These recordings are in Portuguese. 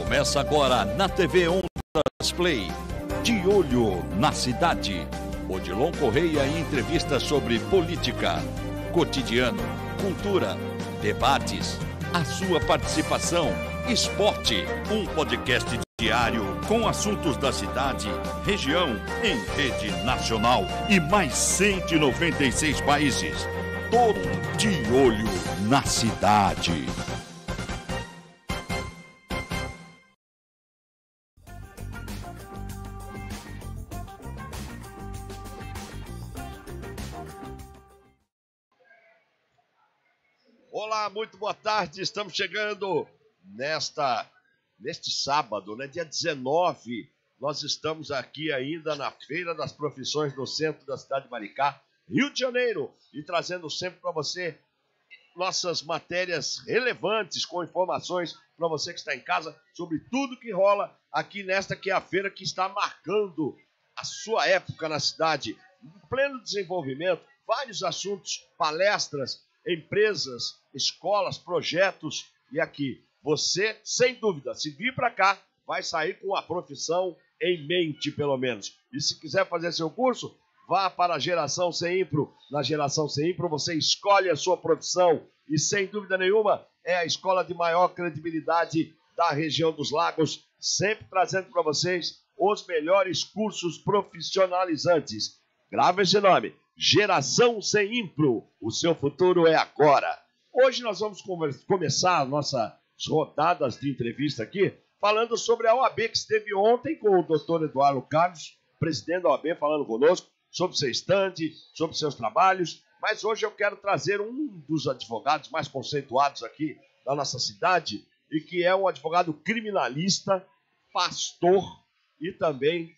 Começa agora na TV Ondas Play, De Olho na Cidade. Odilon Correia em entrevistas sobre política, cotidiano, cultura, debates, a sua participação, esporte, um podcast diário com assuntos da cidade, região, em rede nacional e mais 196 países. Todo de olho na cidade. Olá, muito boa tarde. Estamos chegando neste sábado, dia 19. Nós estamos aqui ainda na Feira das Profissões no centro da cidade de Maricá, Rio de Janeiro, e trazendo sempre para você nossas matérias relevantes com informações para você que está em casa sobre tudo que rola aqui nesta que é a feira que está marcando a sua época na cidade. Em pleno desenvolvimento, vários assuntos, palestras, empresas, escolas, projetos, e aqui você, sem dúvida, se vir para cá, vai sair com a profissão em mente, pelo menos. E se quiser fazer seu curso, vá para a Geração CEIMPRO. Na Geração CEIMPRO você escolhe a sua profissão e, sem dúvida nenhuma, é a escola de maior credibilidade da região dos Lagos, sempre trazendo para vocês os melhores cursos profissionalizantes. Grave esse nome, Geração CEIMPRO. O seu futuro é agora. Hoje nós vamos começar nossas rodadas de entrevista aqui, falando sobre a OAB, que esteve ontem com o Dr. Eduardo Carlos, presidente da OAB, falando conosco sobre seu estande, sobre seus trabalhos. Mas hoje eu quero trazer um dos advogados mais conceituados aqui da nossa cidade, e que é um advogado criminalista, pastor e também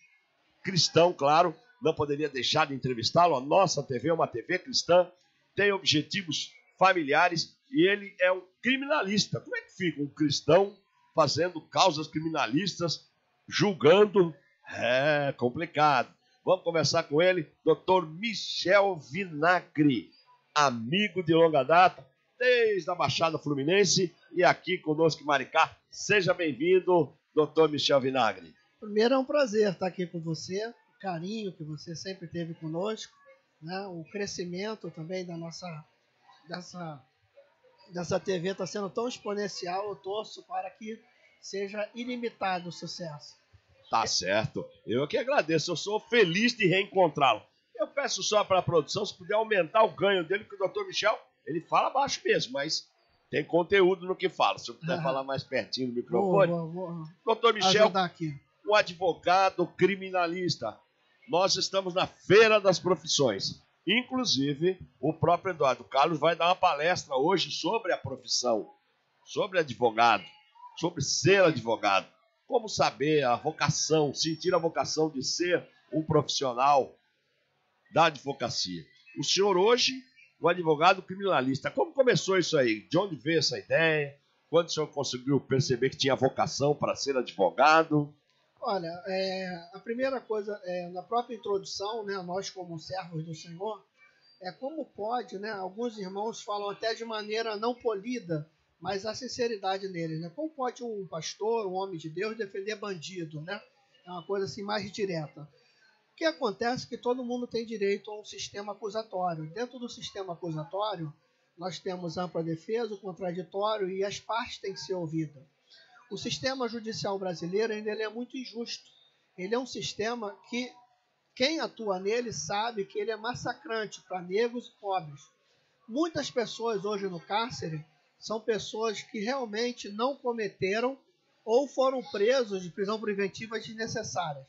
cristão, claro. Não poderia deixar de entrevistá-lo. A nossa TV é uma TV cristã, tem objetivos familiares e ele é um criminalista. Como é que fica um cristão fazendo causas criminalistas, julgando? É complicado. Vamos conversar com ele, Dr. Michel Vinagre, amigo de longa data, desde a Baixada Fluminense e aqui conosco em Maricá. Seja bem-vindo, Dr. Michel Vinagre. Primeiro, é um prazer estar aqui com você, o carinho que você sempre teve conosco, né? O crescimento também dessa TV está sendo tão exponencial. Eu torço para que seja ilimitado o sucesso. Tá certo. Eu que agradeço. Eu sou feliz de reencontrá-lo. Eu peço só para a produção, se puder aumentar o ganho dele, porque o Dr. Michel, ele fala baixo mesmo, mas tem conteúdo no que fala. Se eu puder falar mais pertinho do microfone. Dr. Michel, um advogado criminalista. Nós estamos na Feira das Profissões. Inclusive, o próprio Eduardo Carlos vai dar uma palestra hoje sobre a profissão, sobre advogado, sobre ser advogado. Como saber a vocação, sentir a vocação de ser um profissional da advocacia. O senhor hoje, um advogado criminalista, como começou isso aí? De onde veio essa ideia? Quando o senhor conseguiu perceber que tinha vocação para ser advogado? Olha, a primeira coisa, na própria introdução, nós como servos do Senhor, como pode, alguns irmãos falam até de maneira não polida, mas a sinceridade neles, Como pode um pastor, um homem de Deus, defender bandido, É uma coisa assim mais direta. O que acontece é que todo mundo tem direito a um sistema acusatório. Dentro do sistema acusatório, nós temos ampla defesa, o contraditório, e as partes têm que ser ouvidas. O sistema judicial brasileiro ainda ele é muito injusto. Ele é um sistema que quem atua nele sabe que ele é massacrante para negros e pobres. Muitas pessoas hoje no cárcere são pessoas que realmente não cometeram ou foram presos de prisão preventiva desnecessárias.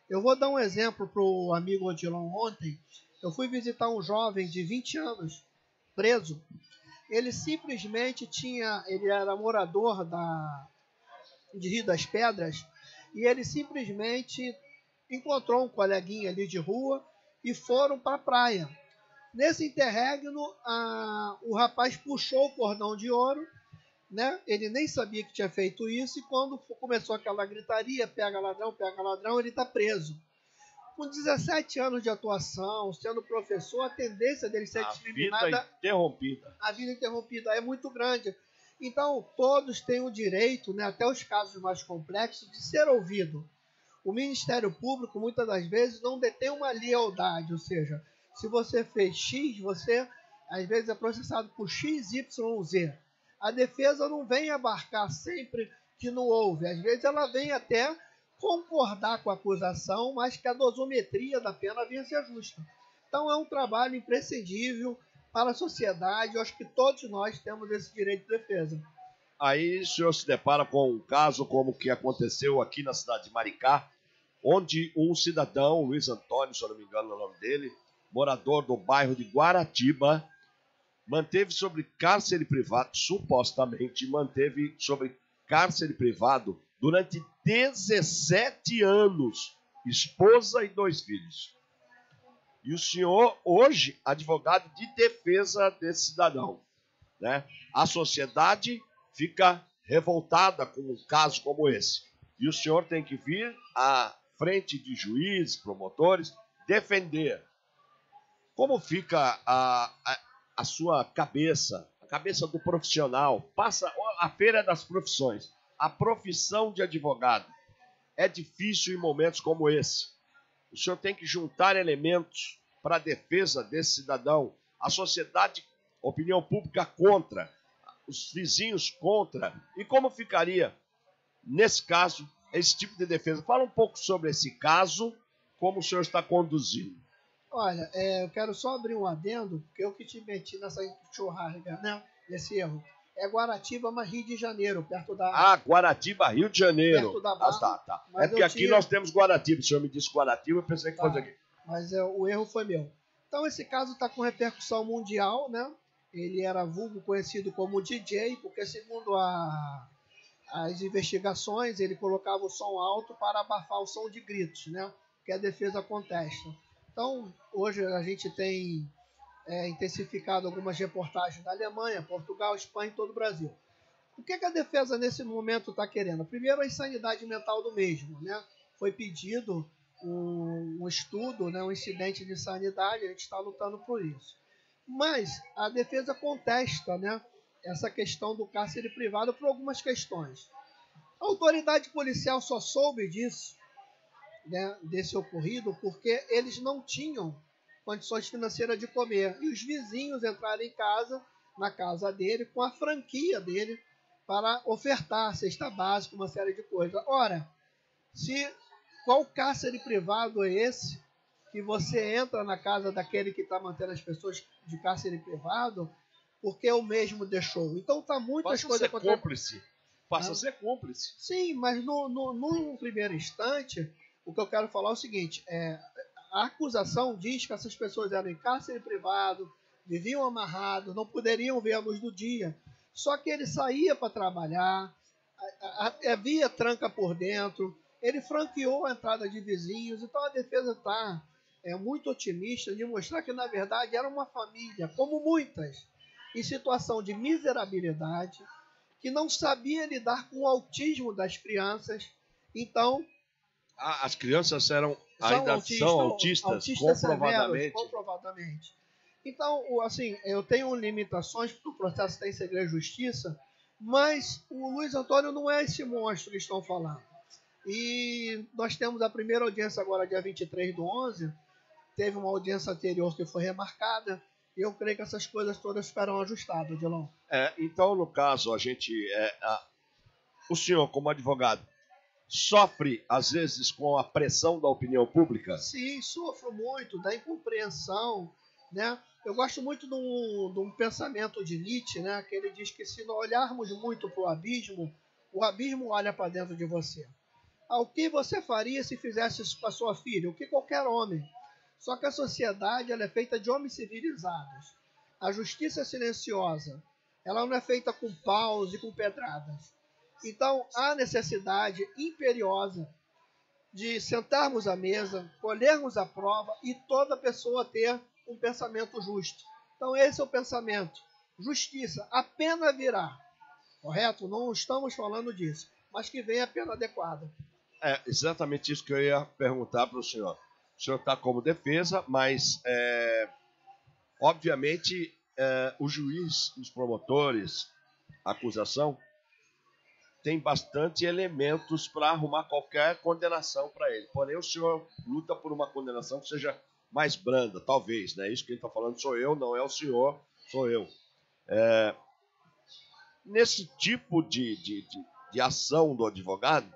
Eu vou dar um exemplo para o amigo Odilon. Ontem eu fui visitar um jovem de 20 anos preso. Ele simplesmente ele era morador de Rio das Pedras, e ele simplesmente encontrou um coleguinha ali de rua e foram para a praia. Nesse interregno, o rapaz puxou o cordão de ouro, Ele nem sabia que tinha feito isso, e quando começou aquela gritaria, pega ladrão, ele está preso. Com 17 anos de atuação, sendo professor, a tendência dele ser discriminada... A vida interrompida é muito grande. Então, todos têm o direito, né, até os casos mais complexos, de ser ouvido. O Ministério Público, muitas das vezes, não detém uma lealdade, ou seja, se você fez X, você, às vezes, é processado por XYZ. A defesa não vem abarcar sempre que não houve. Às vezes, ela vem até concordar com a acusação, mas que a dosimetria da pena venha a ser justa. Então, é um trabalho imprescindível para a sociedade. Eu acho que todos nós temos esse direito de defesa. Aí o senhor se depara com um caso como o que aconteceu aqui na cidade de Maricá, onde um cidadão, Luiz Antônio, se eu não me engano é o nome dele, morador do bairro de Guaratiba, manteve sobre cárcere privado, supostamente manteve sobre cárcere privado durante 17 anos, esposa e 2 filhos. E o senhor, hoje, advogado de defesa desse cidadão, né? A sociedade fica revoltada com um caso como esse. E o senhor tem que vir à frente de juízes, promotores, defender. Como fica a sua cabeça, a cabeça do profissional? Passa a feira das profissões. A profissão de advogado é difícil em momentos como esse. O senhor tem que juntar elementos para a defesa desse cidadão. A sociedade, opinião pública contra, os vizinhos contra. E como ficaria, nesse caso, esse tipo de defesa? Fala um pouco sobre esse caso, como o senhor está conduzindo. Olha, eu quero só abrir um adendo, porque eu que te meti nessa churrasca, né? Nesse erro. É Guaratiba, mas Rio de Janeiro, perto da... Guaratiba, Rio de Janeiro. Perto da Barra. Tá. É porque aqui nós temos Guaratiba. O senhor me disse Guaratiba, eu pensei que fosse aqui. Mas o erro foi meu. Então, esse caso está com repercussão mundial, né? Ele era vulgo conhecido como DJ, porque segundo as investigações, ele colocava o som alto para abafar o som de gritos, né? Que a defesa contesta. Então, hoje a gente tem intensificado algumas reportagens da Alemanha, Portugal, Espanha e todo o Brasil. O que a defesa nesse momento está querendo? Primeiro, a insanidade mental do mesmo, né? Foi pedido um estudo, né? Um incidente de insanidade, a gente está lutando por isso. Mas a defesa contesta, né? Essa questão do cárcere privado por algumas questões. A autoridade policial só soube disso, né, desse ocorrido, porque eles não tinham condições financeiras de comer. E os vizinhos entraram em casa, na casa dele, com a franquia dele, para ofertar cesta básica, uma série de coisas. Ora, qual cárcere privado é esse que você entra na casa daquele que está mantendo as pessoas de cárcere privado porque o mesmo deixou? Então tá muitas coisas acontecendo. Passa a ser cúmplice. Sim, mas num primeiro instante, o que eu quero falar é o seguinte, a acusação diz que essas pessoas eram em cárcere privado, viviam amarrados, não poderiam ver a luz do dia. Só que ele saía para trabalhar, havia tranca por dentro, ele franqueou a entrada de vizinhos, então a defesa está muito otimista de mostrar que, na verdade, era uma família, como muitas, em situação de miserabilidade, que não sabia lidar com o autismo das crianças. Então, as crianças são autistas comprovadamente. Então, assim, eu tenho limitações porque o processo tem segredo de justiça, mas o Luiz Antônio não é esse monstro que estão falando. E nós temos a primeira audiência agora, dia 23/11, teve uma audiência anterior que foi remarcada, e eu creio que essas coisas todas ficarão ajustadas, Odilon. Então, no caso, o senhor, como advogado, sofre, às vezes, com a pressão da opinião pública? Sim, sofro muito, da incompreensão, né? Eu gosto muito de um pensamento de Nietzsche, né? Que ele diz que se nós olharmos muito para o abismo olha para dentro de você. O que você faria se fizesse isso com a sua filha? O que qualquer homem. Só que a sociedade ela é feita de homens civilizados. A justiça é silenciosa. Ela não é feita com paus e com pedradas. Então, há necessidade imperiosa de sentarmos à mesa, colhermos a prova e toda pessoa ter um pensamento justo. Então, esse é o pensamento. Justiça, a pena virá. Correto? Não estamos falando disso. Mas que venha a pena adequada. É exatamente isso que eu ia perguntar para o senhor. O senhor está como defesa, mas, obviamente, o juiz, os promotores, acusação, tem bastante elementos para arrumar qualquer condenação para ele. Porém, o senhor luta por uma condenação que seja mais branda, talvez, né? Isso que ele está falando sou eu, não é o senhor, sou eu. Nesse tipo de ação do advogado,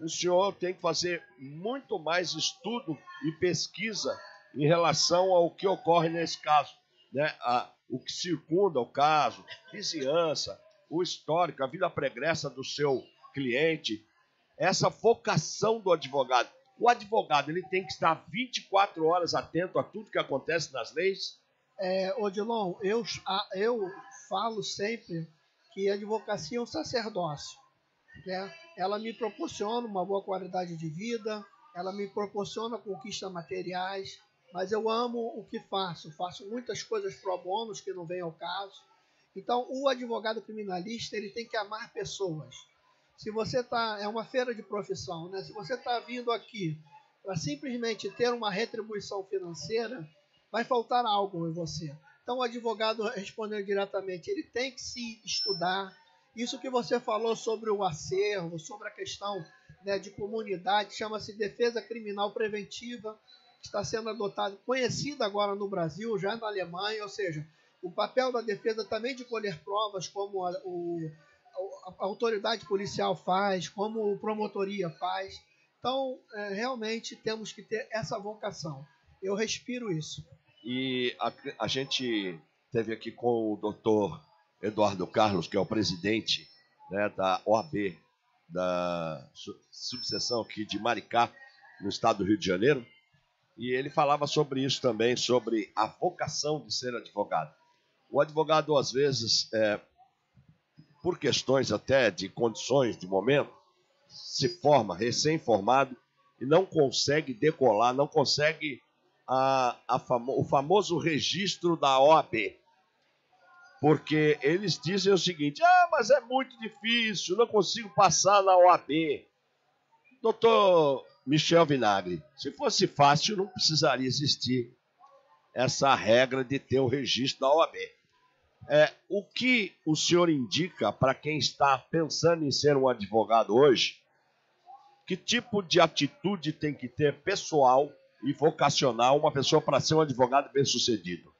o senhor tem que fazer muito mais estudo e pesquisa em relação ao que ocorre nesse caso, né? O que circunda o caso, vizinhança, o histórico, a vida pregressa do seu cliente, essa vocação do advogado. O advogado ele tem que estar 24 horas atento a tudo que acontece nas leis? Odilon, eu falo sempre que a advocacia é um sacerdócio, né? Ela me proporciona uma boa qualidade de vida, ela me proporciona conquistas materiais, mas eu amo o que faço muitas coisas pro bono que não vem ao caso. Então, o advogado criminalista ele tem que amar pessoas. Se você é uma feira de profissão, né? Se você está vindo aqui para simplesmente ter uma retribuição financeira, vai faltar algo em você. Então, o advogado, respondendo diretamente, ele tem que se estudar. Isso que você falou sobre o acervo, sobre a questão, né, de comunidade, chama-se defesa criminal preventiva, que está sendo adotada, conhecida agora no Brasil, já na Alemanha, ou seja, o papel da defesa também de colher provas, como a autoridade policial faz, como a promotoria faz. Então, realmente temos que ter essa vocação. Eu respiro isso. E a gente teve aqui com o doutor Eduardo Carlos, que é o presidente, né, da OAB, da subseção aqui de Maricá, no estado do Rio de Janeiro, e ele falava sobre isso também, sobre a vocação de ser advogado. O advogado, às vezes, por questões até de condições de momento, se forma recém-formado e não consegue decolar, não consegue o famoso registro da OAB. Porque eles dizem o seguinte: mas é muito difícil, não consigo passar na OAB. Doutor Michel Vinagre, se fosse fácil, não precisaria existir essa regra de ter o registro da OAB. O que o senhor indica para quem está pensando em ser um advogado hoje? Que tipo de atitude tem que ter pessoal e vocacional uma pessoa para ser um advogado bem-sucedido?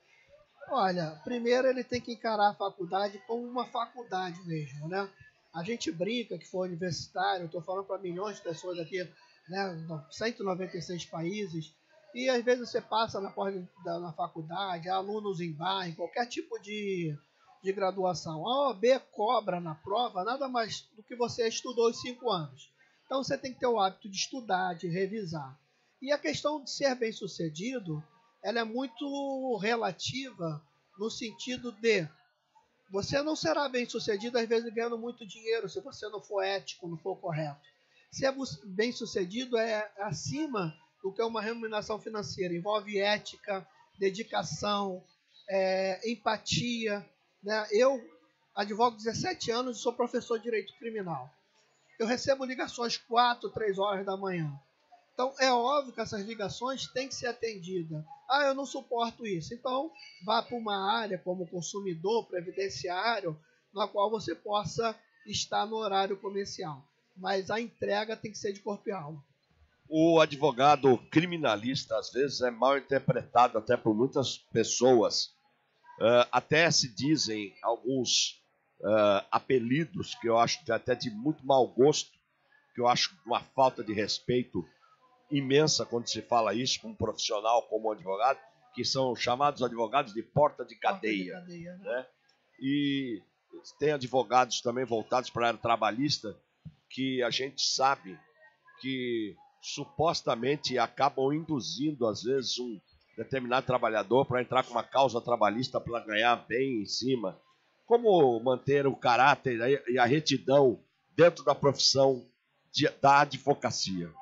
Olha, primeiro ele tem que encarar a faculdade como uma faculdade mesmo, né? A gente brinca que for universitário, eu estou falando para milhões de pessoas aqui, né, 196 países, e às vezes você passa na faculdade, alunos em bar, em qualquer tipo de graduação. A OAB cobra na prova nada mais do que você estudou os 5 anos. Então você tem que ter o hábito de estudar, de revisar. E a questão de ser bem-sucedido, ela é muito relativa no sentido de você não será bem-sucedido, às vezes, ganhando muito dinheiro, se você não for ético, não for correto. Ser bem-sucedido é acima do que uma remuneração financeira. Envolve ética, dedicação, empatia, né? Eu advogo 17 anos e sou professor de direito criminal. Eu recebo ligações 4, 3 horas da manhã. Então, é óbvio que essas ligações têm que ser atendidas. Eu não suporto isso. Então, vá para uma área como consumidor previdenciário, na qual você possa estar no horário comercial. Mas a entrega tem que ser de corpo e alma. O advogado criminalista, às vezes, é mal interpretado até por muitas pessoas. Até se dizem alguns apelidos que eu acho até de muito mau gosto, que eu acho uma falta de respeito imensa quando se fala isso com um profissional como um advogado, que são chamados advogados de porta de cadeia. Né? E tem advogados também voltados para a área trabalhista que a gente sabe que supostamente acabam induzindo, às vezes, um determinado trabalhador para entrar com uma causa trabalhista para ganhar bem em cima. Como manter o caráter e a retidão dentro da profissão da advocacia?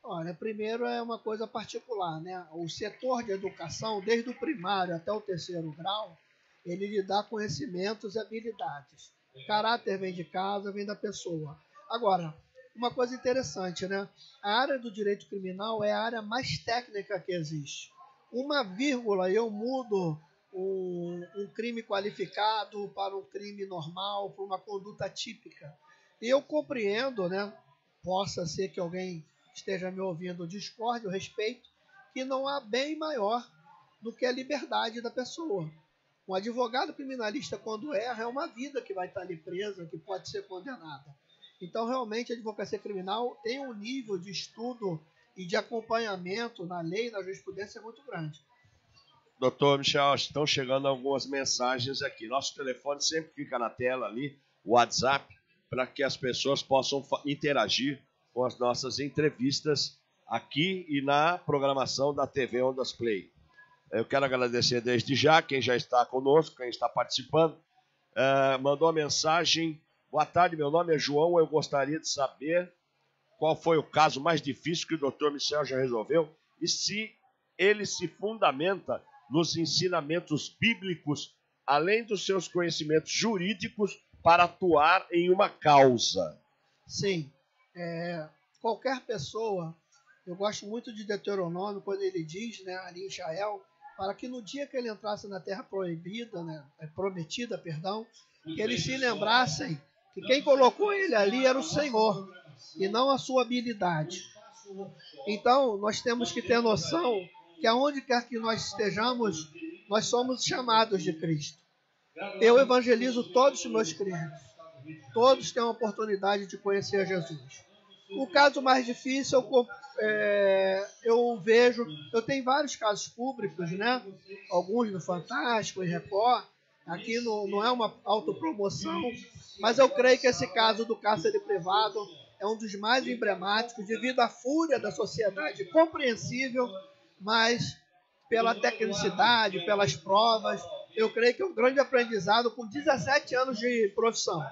Olha, primeiro é uma coisa particular, né? O setor de educação, desde o primário até o 3º grau, ele lhe dá conhecimentos e habilidades. Caráter vem de casa, vem da pessoa. Agora, uma coisa interessante, né? A área do direito criminal é a área mais técnica que existe. Uma vírgula eu mudo um crime qualificado para um crime normal, para uma conduta típica. E eu compreendo, né, possa ser que alguém esteja me ouvindo discorde, eu respeito, que não há bem maior do que a liberdade da pessoa. Um advogado criminalista, quando erra, é uma vida que vai estar ali presa, que pode ser condenada. Então, realmente, a advocacia criminal tem um nível de estudo e de acompanhamento na lei e na jurisprudência muito grande. Doutor Michel, estão chegando algumas mensagens aqui. Nosso telefone sempre fica na tela ali, o WhatsApp, para que as pessoas possam interagir com as nossas entrevistas aqui e na programação da TV Ondas Play. Eu quero agradecer desde já quem já está conosco, quem está participando. Mandou a mensagem: boa tarde, meu nome é João, eu gostaria de saber qual foi o caso mais difícil que o doutor Michel já resolveu e se ele se fundamenta nos ensinamentos bíblicos, além dos seus conhecimentos jurídicos, para atuar em uma causa. Sim. Qualquer pessoa, eu gosto muito de Deuteronômio, quando ele diz, né, ali em Israel, para que no dia que ele entrasse na terra proibida, né, prometida, perdão, que eles se lembrassem que quem colocou ele ali era o Senhor, e não a sua habilidade. Então, nós temos que ter noção que aonde quer que nós estejamos, nós somos chamados de Cristo. Eu evangelizo todos os meus clientes. Todos têm a oportunidade de conhecer Jesus. O caso mais difícil, eu vejo, eu tenho vários casos públicos, né? Alguns no Fantástico, em Record. Aqui não é uma autopromoção, mas eu creio que esse caso do cárcere privado é um dos mais emblemáticos, devido à fúria da sociedade, compreensível, mas pela tecnicidade, pelas provas, eu creio que é um grande aprendizado com 17 anos de profissão.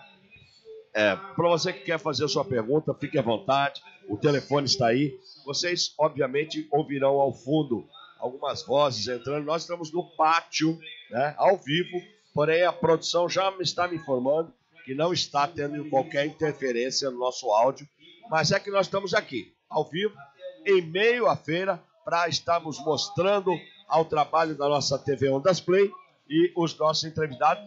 Para você que quer fazer a sua pergunta, fique à vontade, o telefone está aí. Vocês, obviamente, ouvirão ao fundo algumas vozes entrando. Nós estamos no pátio, né, ao vivo, porém a produção já está me informando que não está tendo qualquer interferência no nosso áudio, mas é que nós estamos aqui, ao vivo, em meio à feira, para estarmos mostrando ao trabalho da nossa TV Ondas Play, e os nossos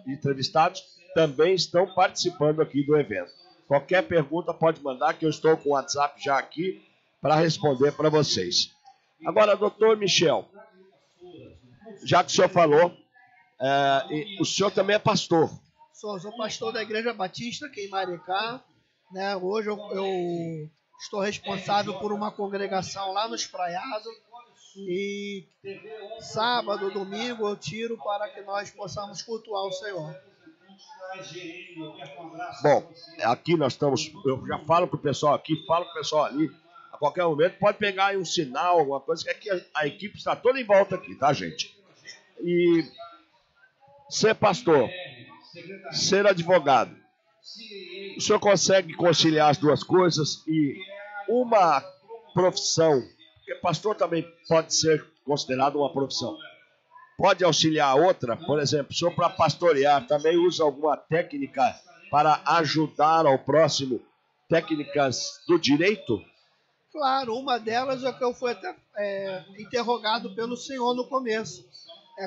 entrevistados também estão participando aqui do evento. Qualquer pergunta pode mandar, que eu estou com o WhatsApp já aqui para responder para vocês. Agora, doutor Michel, já que o senhor falou, o senhor também é pastor. Sou pastor da Igreja Batista aqui em Maricá, né? Hoje eu estou responsável por uma congregação lá no Espraiado, e sábado, domingo eu tiro para que nós possamos cultuar o Senhor. Bom, aqui nós estamos, eu já falo para o pessoal aqui, falo para o pessoal ali, a qualquer momento pode pegar aí um sinal, alguma coisa, que aqui a equipe está toda em volta aqui, tá, gente? E ser pastor, ser advogado, o senhor consegue conciliar as duas coisas? E uma profissão, porque pastor também pode ser considerado uma profissão, pode auxiliar a outra? Por exemplo, o senhor, para pastorear, também usa alguma técnica para ajudar ao próximo, técnicas do direito? Claro, uma delas é que eu fui até interrogado pelo senhor no começo.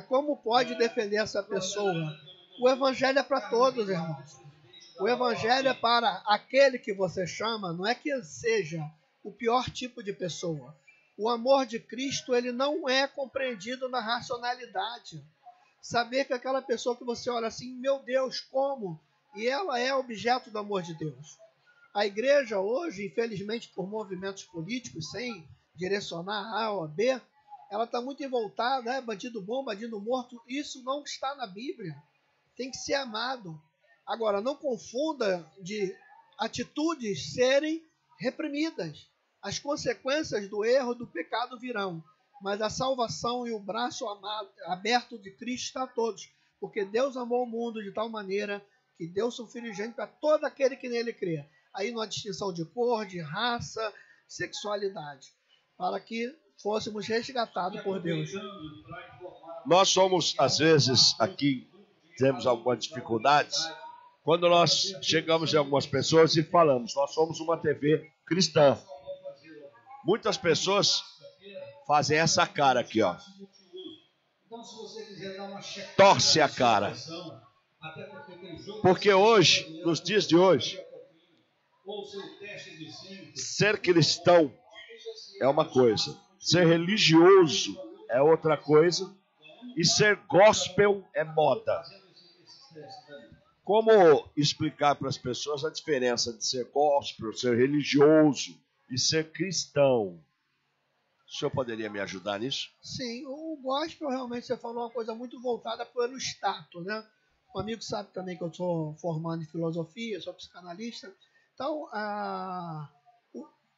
Como pode defender essa pessoa? O evangelho é para todos, irmãos. O evangelho é para aquele que você chama, não é que ele seja o pior tipo de pessoa. O amor de Cristo, ele não é compreendido na racionalidade. Saber que aquela pessoa que você olha assim, meu Deus, como? E ela é objeto do amor de Deus. A igreja hoje, infelizmente por movimentos políticos, sem direcionar A ou B, ela está muito envoltada, bandido bom, bandido morto. Isso não está na Bíblia. Tem que ser amado. Agora, não confunda de atitudes serem reprimidas. As consequências do erro, do pecado virão, mas a salvação e o braço aberto de Cristo está a todos, porque Deus amou o mundo de tal maneira que deu seu Filho unigênito para todo aquele que nele crê. Aí não há distinção de cor, de raça, sexualidade, para que fôssemos resgatados por Deus. Nós somos, às vezes, aqui temos algumas dificuldades, quando nós chegamos em algumas pessoas e falamos, nós somos uma TV cristã. Muitas pessoas fazem essa cara aqui, ó. torce a cara. Porque hoje, nos dias de hoje, ser cristão é uma coisa, ser religioso é outra coisa e ser gospel é moda. Como explicar para as pessoas a diferença de ser gospel, ser religioso e ser cristão? O senhor poderia me ajudar nisso? Sim, o gospel realmente você falou uma coisa muito voltada pelo status, né? Um amigo sabe também que eu sou formado em filosofia, sou psicanalista. Então,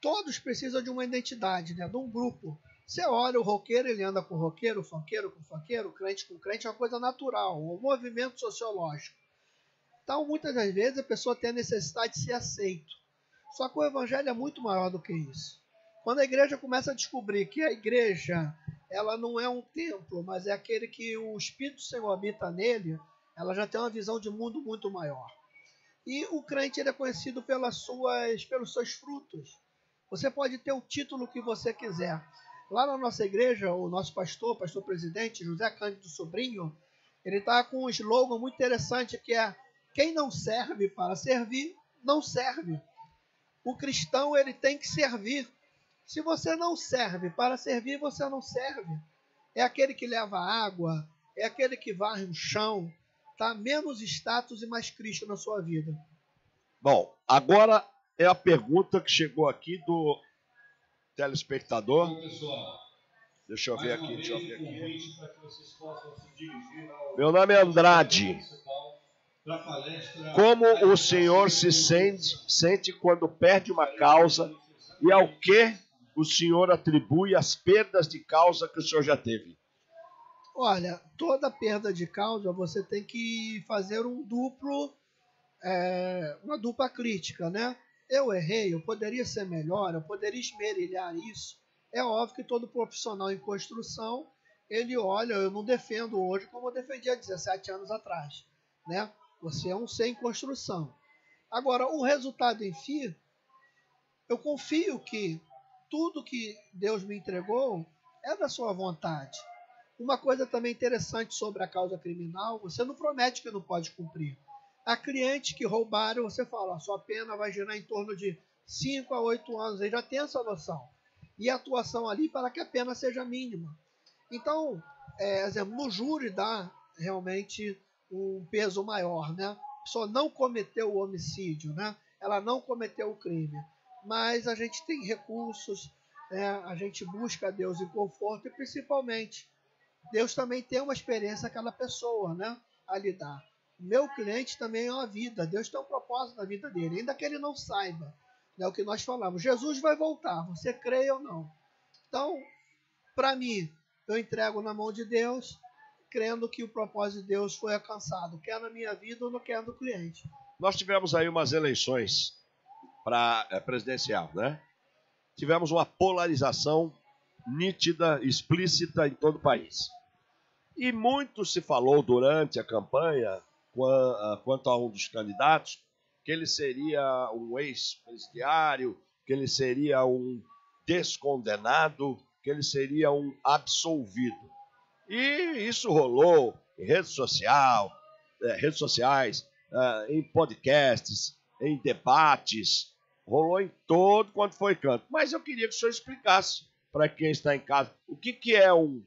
todos precisam de uma identidade, né? De um grupo. Você olha o roqueiro, ele anda com roqueiro, o funkeiro com funkeiro, o crente com crente, é uma coisa natural, um movimento sociológico. Então, muitas das vezes, a pessoa tem a necessidade de ser aceito. Só que o evangelho é muito maior do que isso. Quando a igreja começa a descobrir que a igreja ela não é um templo, mas é aquele que o Espírito do Senhor habita nele, ela já tem uma visão de mundo muito maior. E o crente ele é conhecido pelos seus frutos. Você pode ter o título que você quiser. Lá na nossa igreja, o nosso pastor presidente, José Cândido Sobrinho, ele está com um slogan muito interessante que é: quem não serve para servir, não serve. O cristão ele tem que servir. Se você não serve para servir, você não serve. É aquele que leva água, é aquele que varre o chão, tá? Menos status e mais Cristo na sua vida. Bom, agora é a pergunta que chegou aqui do telespectador. Bom, pessoal, deixa eu ver aqui. Meu nome é Andrade. Como o senhor se sente quando perde uma causa e ao que o senhor atribui as perdas de causa que o senhor já teve? Olha, toda perda de causa você tem que fazer uma dupla crítica, né? Eu errei, eu poderia ser melhor, eu poderia esmerilhar isso. É óbvio que todo profissional em construção, ele olha, eu não defendo hoje como eu defendia 17 anos atrás, né? Você é um ser em construção. Agora, o resultado em si, eu confio que tudo que Deus me entregou é da sua vontade. Uma coisa também interessante sobre a causa criminal, você não promete que não pode cumprir. Há clientes que roubaram, você fala, a sua pena vai girar em torno de 5 a 8 anos, ele já tem essa noção. E a atuação ali para que a pena seja mínima. Então, exemplo, no júri dá realmente um peso maior, né? A pessoa não cometeu o homicídio, né? Ela não cometeu o crime. Mas a gente tem recursos, né? A gente busca Deus em conforto e principalmente Deus também tem uma experiência aquela pessoa, né? A lidar. O meu cliente também é uma vida. Deus tem um propósito na vida dele, ainda que ele não saiba. É o que nós falamos. Jesus vai voltar, você crê ou não. Então, para mim, eu entrego na mão de Deus, crendo que o propósito de Deus foi alcançado, quer na minha vida ou no quer do cliente. Nós tivemos aí umas eleições presidencial, né? Tivemos uma polarização nítida, explícita em todo o país. E muito se falou durante a campanha quanto a um dos candidatos, que ele seria um ex-presidiário, que ele seria um descondenado, que ele seria um absolvido. E isso rolou em redes sociais, em podcasts, em debates, rolou em todo quanto foi canto. Mas eu queria que o senhor explicasse para quem está em casa o que é um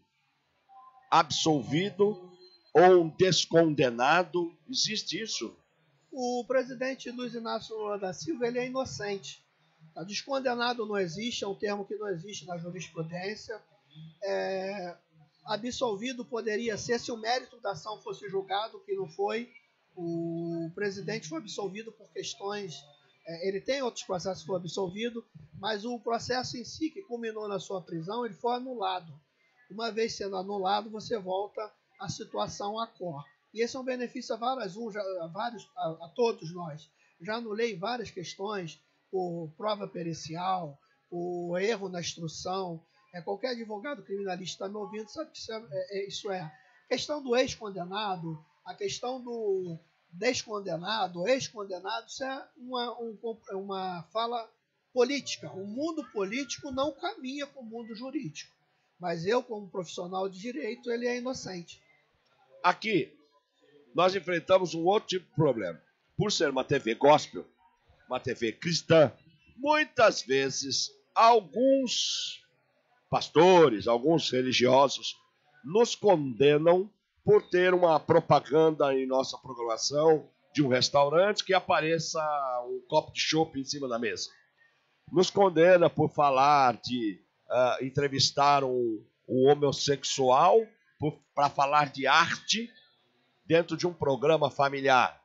absolvido ou um descondenado. Existe isso? O presidente Luiz Inácio Lula da Silva ele é inocente. Tá? Descondenado não existe, é um termo que não existe na jurisprudência. Absolvido poderia ser se o mérito da ação fosse julgado, que não foi. O presidente foi absolvido por questões... ele tem outros processos que foi absolvido, mas o processo em si, que culminou na sua prisão, ele foi anulado. Uma vez sendo anulado, você volta à situação à cor. E esse é um benefício a todos nós. Já anulei várias questões por prova pericial, por erro na instrução. Qualquer advogado criminalista está me ouvindo sabe que isso é. A questão do ex-condenado, a questão do descondenado, ex-condenado, isso é uma fala política. O mundo político não caminha com o mundo jurídico. Mas eu, como profissional de direito, ele é inocente. Aqui, nós enfrentamos um outro tipo de problema. Por ser uma TV gospel, uma TV cristã, muitas vezes, alguns pastores, alguns religiosos, nos condenam por ter uma propaganda em nossa programação de um restaurante que apareça um copo de chopp em cima da mesa. Nos condena por falar de entrevistar um homossexual para falar de arte dentro de um programa familiar.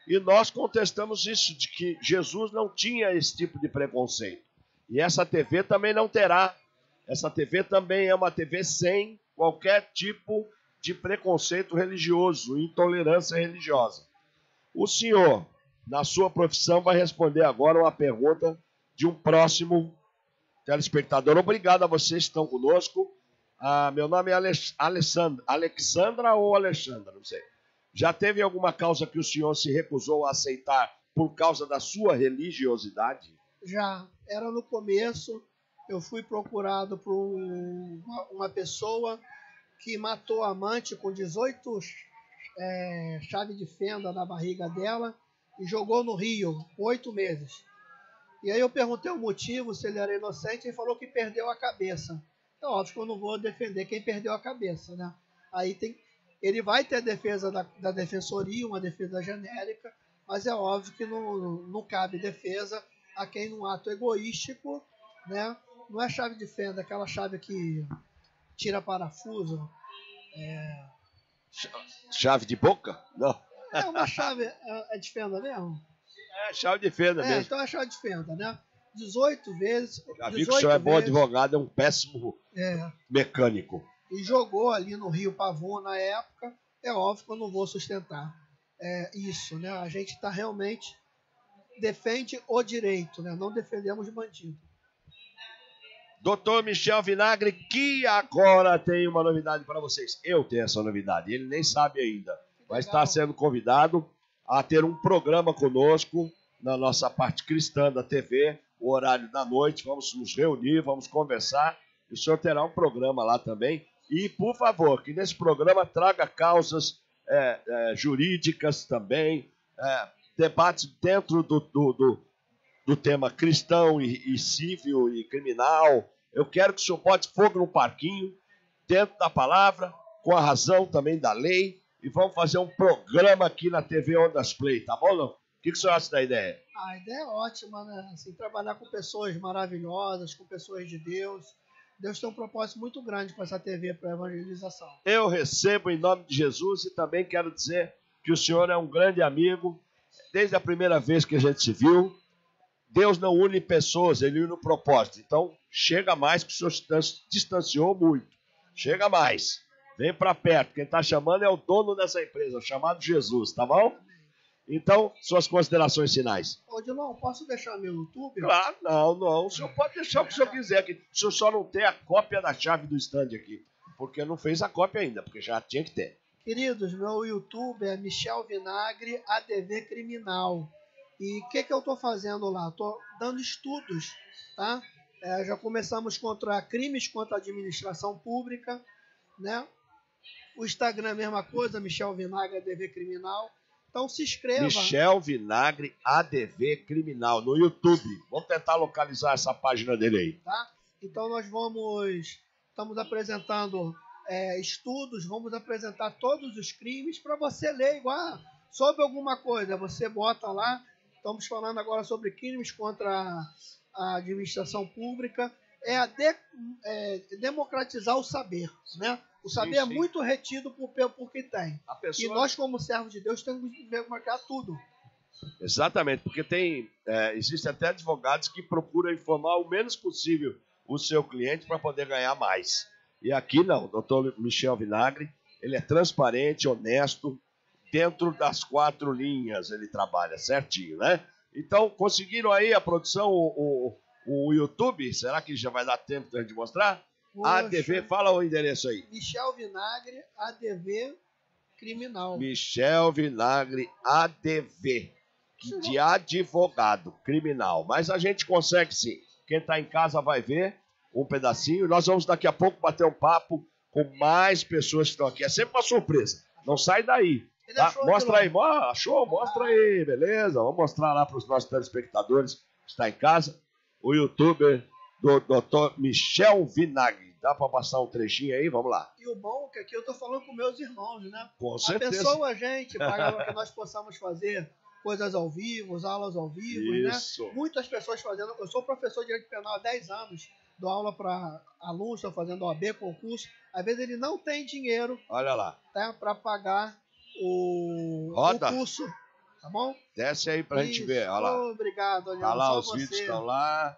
E nós contestamos isso, de que Jesus não tinha esse tipo de preconceito. E essa TV também não terá. Essa TV também é uma TV sem qualquer tipo de preconceito religioso, intolerância religiosa. O senhor, na sua profissão, vai responder agora uma pergunta de um próximo telespectador. Obrigado a vocês que estão conosco. Meu nome é Alexandra ou Alexandra, não sei. Já teve alguma causa que o senhor se recusou a aceitar por causa da sua religiosidade? Já. Era no começo, eu fui procurado por uma pessoa que matou a amante com 18 chaves de fenda na barriga dela e jogou no rio, 8 meses. E aí eu perguntei o motivo, se ele era inocente, e ele falou que perdeu a cabeça. É óbvio que eu não vou defender quem perdeu a cabeça, né? Aí ele vai ter a defesa da defensoria, uma defesa genérica, mas é óbvio que não cabe defesa a quem num ato egoístico, né? Não é chave de fenda, aquela chave que tira parafuso. Chave de boca? Não. É uma chave, é de fenda mesmo? É chave de fenda mesmo. Então é chave de fenda, né? 18 vezes. Já vi que o senhor é bom advogado, é um péssimo mecânico. E jogou ali no Rio Pavão na época. É óbvio que eu não vou sustentar isso, né? A gente está realmente defende o direito, né? Não defendemos bandido. Doutor Michel Vinagre, que agora tem uma novidade para vocês. Eu tenho essa novidade, ele nem sabe ainda. Vai estar sendo convidado a ter um programa conosco na nossa parte cristã da TV, o horário da noite. Vamos nos reunir, vamos conversar. E o senhor terá um programa lá também. E, por favor, que nesse programa traga causas jurídicas também, debates dentro do tema cristão e civil e criminal. Eu quero que o senhor bote fogo no parquinho, dentro da palavra, com a razão também da lei, e vamos fazer um programa aqui na TV Ondas Play, tá bom, não? O que o senhor acha da ideia? A ideia é ótima, né? Assim, trabalhar com pessoas maravilhosas, com pessoas de Deus. Deus tem um propósito muito grande com essa TV para evangelização. Eu recebo em nome de Jesus e também quero dizer que o senhor é um grande amigo. Desde a primeira vez que a gente se viu, Deus não une pessoas, ele une o propósito. Então, chega mais, que o senhor se distanciou muito. Chega mais. Vem para perto. Quem está chamando é o dono dessa empresa, chamado Jesus, tá bom? Então, suas considerações finais. Odilon, posso deixar meu YouTube? Claro, não. O senhor pode deixar o que o senhor quiser aqui. O senhor só não tem a cópia da chave do stand aqui. Porque não fez a cópia ainda, porque já tinha que ter. Queridos, meu YouTube é Michel Vinagre, ADV Criminal. E o que eu estou fazendo lá? Estou dando estudos, tá? Já começamos contra crimes contra a administração pública, né? O Instagram é a mesma coisa, Michel Vinagre, ADV Criminal. Então se inscreva. Michel Vinagre, ADV Criminal, no YouTube. Vamos tentar localizar essa página dele aí. Tá? Então nós estamos apresentando estudos, vamos apresentar todos os crimes para você ler igual sobre alguma coisa. Você bota lá, estamos falando agora sobre crimes contra a administração pública. Democratizar o saber, né? O saber é muito retido por quem tem. E nós, como servos de Deus, temos que demarcar tudo. Exatamente, porque existem até advogados que procuram informar o menos possível o seu cliente para poder ganhar mais. E aqui não, o doutor Michel Vinagre, ele é transparente, honesto, dentro das 4 linhas ele trabalha certinho, né? Então, conseguiram aí a produção, o YouTube, será que já vai dar tempo de a gente mostrar? Poxa. ADV, fala o endereço aí. Michel Vinagre, ADV Criminal. Michel Vinagre, ADV, de advogado criminal. Mas a gente consegue sim. Quem está em casa vai ver um pedacinho. Nós vamos daqui a pouco bater um papo com mais pessoas que estão aqui. É sempre uma surpresa. Não sai daí. Tá? Mostra aí. Achou? Mostra aí, beleza? Vamos mostrar lá para os nossos telespectadores que estão em casa. O youtuber do Dr. Michel Vinagre. Dá para passar um trechinho aí? Vamos lá. E o bom é que aqui eu tô falando com meus irmãos, né? Com certeza. Abençoa a gente para que nós possamos fazer coisas ao vivo, aulas ao vivo, Isso. Né? Muitas pessoas fazendo. Eu sou professor de direito penal há 10 anos, dou aula para alunos, estou fazendo OAB, concurso. Às vezes ele não tem dinheiro, olha lá, tá, para pagar o curso, tá bom? Desce aí para a gente ver, olha lá. Obrigado, Leandro. Tá lá, os vídeos estão lá.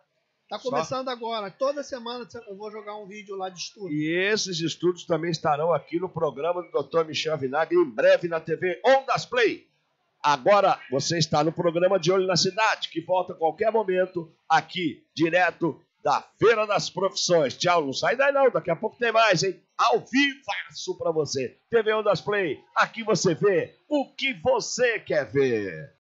Tá começando agora. Toda semana eu vou jogar um vídeo lá de estudo. E esses estudos também estarão aqui no programa do Dr. Michel Vinagre, em breve na TV Ondas Play. Agora você está no programa De Olho na Cidade, que volta a qualquer momento aqui, direto da Feira das Profissões. Tchau, não sai daí não, daqui a pouco tem mais, hein? Ao vivaço pra você. TV Ondas Play, aqui você vê o que você quer ver.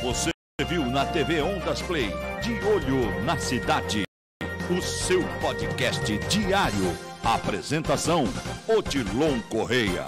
Você viu na TV Ondas Play, De Olho na Cidade, o seu podcast diário. Apresentação, Odilon Correia.